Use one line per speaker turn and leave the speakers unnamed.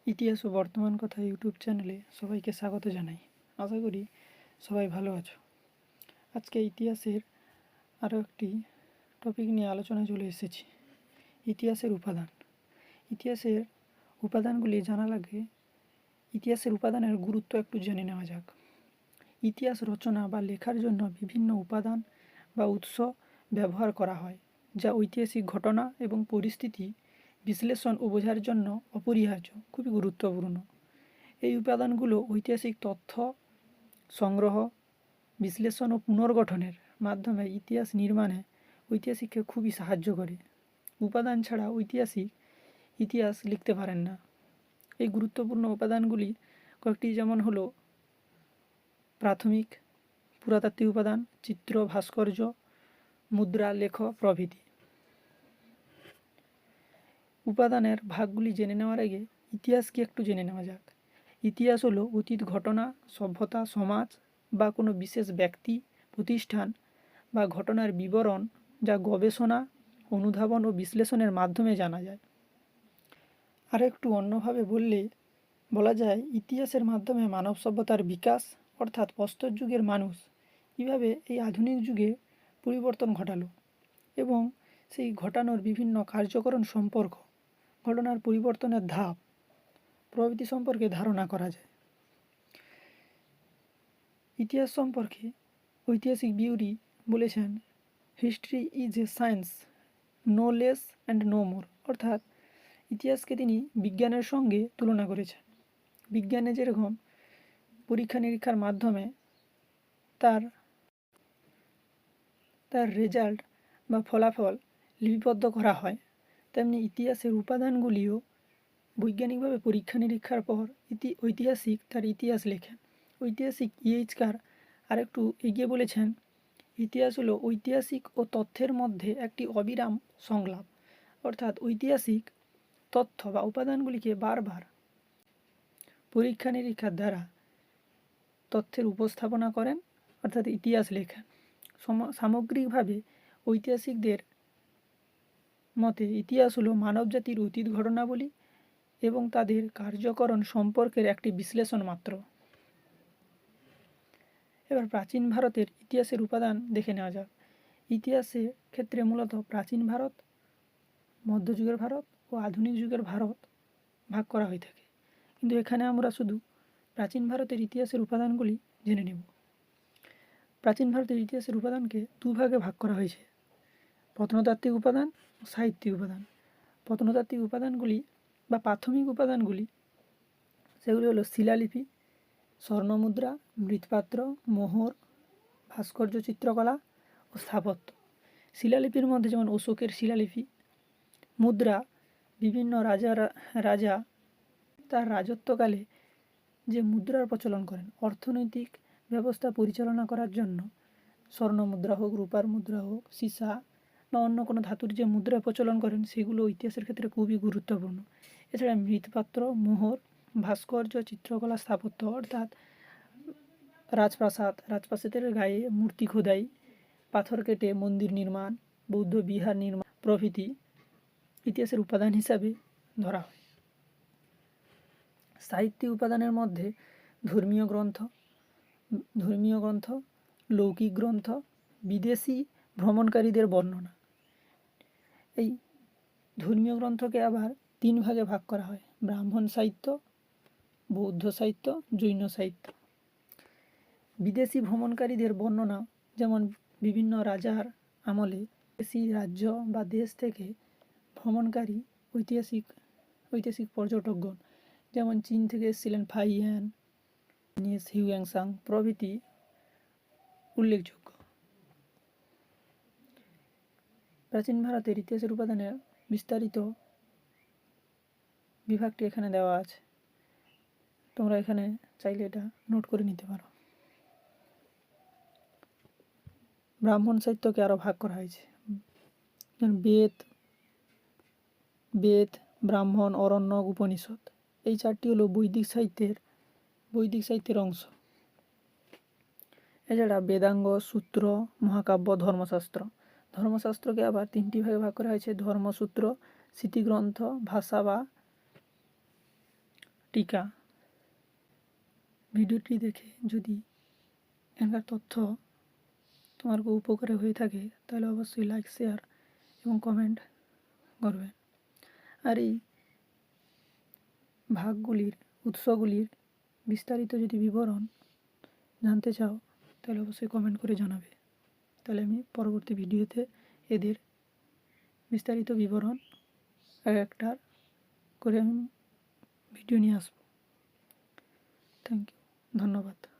ইতিহাস ও বর্তমান কথা ইউটিউব চ্যানেলে সবাইকে স্বাগত জানাই। আশা করি সবাই ভালো আছো। আজকে ইতিহাসের আরও একটি টপিক নিয়ে আলোচনায় চলে এসেছি। ইতিহাসের উপাদান। ইতিহাসের উপাদানগুলি জানার আগে ইতিহাসের উপাদানের গুরুত্ব একটু জেনে নেওয়া যাক। ইতিহাস রচনা বা লেখার জন্য বিভিন্ন উপাদান বা উৎস ব্যবহার করা হয়, যা ঐতিহাসিক ঘটনা এবং পরিস্থিতি বিশ্লেষণ ও বোঝার জন্য অপরিহার্য, খুবই গুরুত্বপূর্ণ। এই উপাদানগুলো ঐতিহাসিক তথ্য সংগ্রহ, বিশ্লেষণ ও পুনর্গঠনের মাধ্যমে ইতিহাস নির্মাণে ঐতিহাসিককে খুবই সাহায্য করে। উপাদান ছাড়া ঐতিহাসিক ইতিহাস লিখতে পারেন না। এই গুরুত্বপূর্ণ উপাদানগুলি কয়েকটি যেমন হলো প্রাথমিক পুরাতাত্ত্বিক উপাদান, চিত্র, ভাস্কর্য, মুদ্রা, লেখ প্রভৃতি। উপাদানের ভাগগুলি জেনে নেওয়ার আগে ইতিহাসকে একটু জেনে নেওয়া যাক। ইতিহাস হলো অতীত ঘটনা, সভ্যতা, সমাজ বা কোনো বিশেষ ব্যক্তি, প্রতিষ্ঠান বা ঘটনার বিবরণ, যা গবেষণা, অনুধাবন ও বিশ্লেষণের মাধ্যমে জানা যায়। আর একটু অন্যভাবে বলা যায় ইতিহাসের মাধ্যমে মানব সভ্যতার বিকাশ, অর্থাৎ প্রস্তর যুগের মানুষ কীভাবে এই আধুনিক যুগে পরিবর্তন ঘটালো এবং সেই ঘটানোর বিভিন্ন কার্যকরণ সম্পর্ক, ঘটনার পরিবর্তনের ধাপ প্রভৃতি সম্পর্কে ধারণা করা যায়। ইতিহাস সম্পর্কে ঐতিহাসিক বিউরি বলেছেন, history is a science, no less and no more. অর্থাৎ ইতিহাসকে তিনি বিজ্ঞানের সঙ্গে তুলনা করেছেন। বিজ্ঞানে যেরকম পরীক্ষা নিরীক্ষার মাধ্যমে তার রেজাল্ট বা ফলাফল লিপিবদ্ধ করা হয়, তেমনি ইতিহাসের উপাদানগুলিও বৈজ্ঞানিকভাবে পরীক্ষা নিরীক্ষার পর ঐতিহাসিক তার ইতিহাস লেখেন। ঐতিহাসিক ইএইচকার আরেকটু এগিয়ে বলেছেন, ইতিহাস হলো ঐতিহাসিক ও তথ্যের মধ্যে একটি অবিরাম সংলাপ। অর্থাৎ ঐতিহাসিক তথ্য বা উপাদানগুলিকে বারবার পরীক্ষা নিরীক্ষার দ্বারা তথ্যের উপস্থাপনা করেন, অর্থাৎ ইতিহাস লেখেন। সামগ্রিকভাবে ঐতিহাসিকদের মতে ইতিহাস হলো মানবজাতির অতীত ঘটনাবলী এবং তাদের কার্যকরণ সম্পর্কের একটি বিশ্লেষণ মাত্র। এবার প্রাচীন ভারতের ইতিহাসের উপাদান দেখে নেওয়া যাক। ইতিহাসের ক্ষেত্রে মূলত প্রাচীন ভারত, মধ্যযুগের ভারত ও আধুনিক যুগের ভারত ভাগ করা হয়ে থাকে, কিন্তু এখানে আমরা শুধু প্রাচীন ভারতের ইতিহাসের উপাদানগুলি জেনে নেব। প্রাচীন ভারতের ইতিহাসের উপাদানকে দুভাগে ভাগ করা হয়েছে, প্রত্নতাত্ত্বিক উপাদান ও সাহিত্যিক উপাদান। প্রত্নতাত্ত্বিক উপাদানগুলি বা প্রাথমিক উপাদানগুলি সেগুলি হলো শিলালিপি, স্বর্ণমুদ্রা, মৃৎপাত্র, মোহর, ভাস্কর্য, চিত্রকলা ও স্থাপত্য। শিলালিপির মধ্যে যেমন অশোকের শিলালিপি। মুদ্রা, বিভিন্ন রাজা তার রাজত্বকালে যে মুদ্রার প্রচলন করেন, অর্থনৈতিক ব্যবস্থা পরিচালনা করার জন্য স্বর্ণ মুদ্রা হোক, রূপার মুদ্রা হোক, সীসা বা অন্য কোনো ধাতুর যে মুদ্রা প্রচলন করেন, সেগুলো ইতিহাসের ক্ষেত্রে খুবই গুরুত্বপূর্ণ। এছাড়া মৃৎপাত্র, মোহর, ভাস্কর্য, চিত্রকলা, স্থাপত্য অর্থাৎ রাজপ্রাসাদের গায়ে মূর্তি খোদাই, পাথর কেটে মন্দির নির্মাণ, বৌদ্ধ বিহার নির্মাণ প্রভৃতি ইতিহাসের উপাদান হিসাবে ধরা হয়। সাহিত্যিক উপাদানের মধ্যে ধর্মীয় গ্রন্থ, লৌকিক গ্রন্থ, বিদেশি ভ্রমণকারীদের বর্ণনা। এই ধর্মীয় গ্রন্থকে আবার তিন ভাগে ভাগ করা হয়, ব্রাহ্মণ সাহিত্য, বৌদ্ধ সাহিত্য, জৈন সাহিত্য। বিদেশি ভ্রমণকারীদের বর্ণনা যেমন বিভিন্ন রাজার আমলে দেশি রাজ্য বা দেশ থেকে ভ্রমণকারী ঐতিহাসিক পর্যটকগণ, যেমন চীন থেকে এসেছিলেন ফাইয়ান, হিউয়াংসাং প্রভৃতি উল্লেখযোগ্য। প্রাচীন ভারতের ইতিহাসের উপাদানের বিস্তারিত বিভাগটি এখানে দেওয়া আছে, তোমরা এখানে চাইলে এটা নোট করে নিতে পারো। ব্রাহ্মণ সাহিত্যকে আরও ভাগ করা হয়েছে, বেদ, ব্রাহ্মণ, অরণ্যক, উপনিষদ। এই চারটি হলো বৈদিক সাহিত্যের অংশ। এছাড়া বেদাঙ্গ, সূত্র, মহাকাব্য, ধর্মশাস্ত্রকে আবার তিনটি ভাগে ভাগ করা হয়েছে, ধর্মসূত্র, স্মৃতিগ্রন্থ, ভাষা বা টিকা। ভিডিওটি দেখে যদি এখানকার তথ্য তোমার খুব উপকারে হয়ে থাকে তাহলে অবশ্যই লাইক, শেয়ার এবং কমেন্ট করবেন। আর এই ভাগগুলির, উৎসগুলির বিস্তারিত যদি বিবরণ জানতে চাও তাহলে অবশ্যই কমেন্ট করে জানাবে। তাহলে আমি পরবর্তী ভিডিওতে এদের বিস্তারিত বিবরণ এক একটার করে আমি ভিডিও নিয়ে আসবো। থ্যাংক ইউ, ধন্যবাদ।